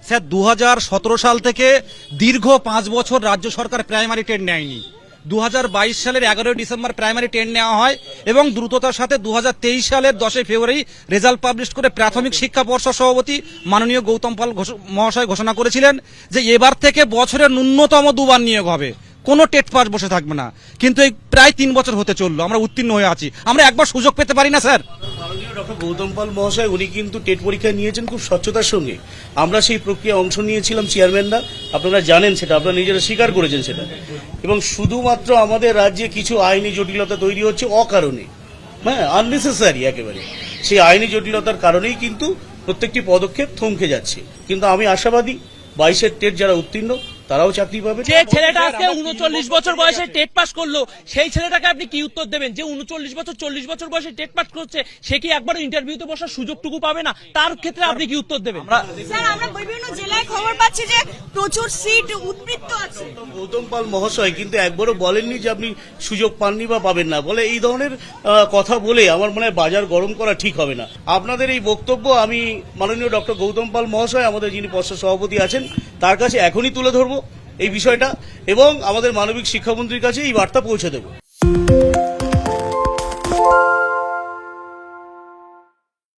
Sir 2017 সাল থেকে দীর্ঘ 5 বছর রাজ্য সরকার প্রাইমারি টেট নেয়নি। 2022 সালের 11 ডিসেম্বর প্রাইমারি টেট নেওয়া হয় এবং দ্রুততার সাথে 2023 সালের 10 ফেব্রুয়ারি রেজাল্ট পাবলিশ করে প্রাথমিক শিক্ষা পর্ষদ সভাপতি মাননীয় গৌতম পাল মহাশয় ঘোষণা করেছিলেন যে এবার থেকে বছরের ন্যূনতম 2 বার নিয়োগ হবে, কোনো টেট পাস বসে থাকবে না। কিন্তু এই প্রায় 3 বছর হতে চললো, আমরা উত্তীর্ণ হয়ে আছি, আমরা একবার সুযোগ পেতে পারি না স্যার? মাননীয় ডক্টর গৌতম পাল মহাশয় উনি কিন্তু টেট পরীক্ষা নিয়েছেন খুব স্বচ্ছতার সঙ্গে। আমরা সেই প্রক্রিয়া অংশ নিয়েছিলাম চেয়ারম্যানরা, আপনারা জানেন সেটা, আপনারা নিজেরা স্বীকার করেছেন সেটা। এবং শুধুমাত্র আমাদের রাজ্যে কিছু আইনি জটিলতা তৈরি হচ্ছে অকারণে, হ্যাঁ, আননেসেসারি একেবারে। সেই আইনি জটিলতার কারণেই কিন্তু প্রত্যেকটি পদক্ষেপ থমকে যাচ্ছে। কিন্তু আমি আশাবাদী 22-এর টেট যারা উত্তীর্ণ তারাও চাকরি পাবে। যে ছেলেটা আজকে 39 বছর বয়সে টেট পাস করলো, সেই ছেলেটাকে আপনি কি উত্তর দেবেন? যে 39 বছর 40 বছর বয়সে টেট পাস করছে, সে কি একবার ইন্টারভিউতে বসার সুযোগটুকু পাবে না? তার ক্ষেত্রে আপনি কি উত্তর দেবেন? স্যার, আমরা বিভিন্ন জেলায় খবর পাচ্ছি যে প্রচুর সিট উৎপৃত্ত আছে। গৌতম পাল মহাশয় কিন্তু একবারও বলেননি যে আপনি সুযোগ পাননি বা পাবেন না। বলে এই ধরনের কথা বলে আমার মনে হয় বাজার গরম করা ঠিক হবে না। আপনাদের এই বক্তব্য আমি মাননীয় ডক্টর গৌতম পাল মহাশয়, আমাদের যিনি পর্ষদ সভাপতি আছেন, তার কাছে এখনই তুলে ধরবো এই বিষয়টা এবং আমাদের মানবিক শিক্ষামন্ত্রীর কাছে এই বার্তা পৌঁছে দেব।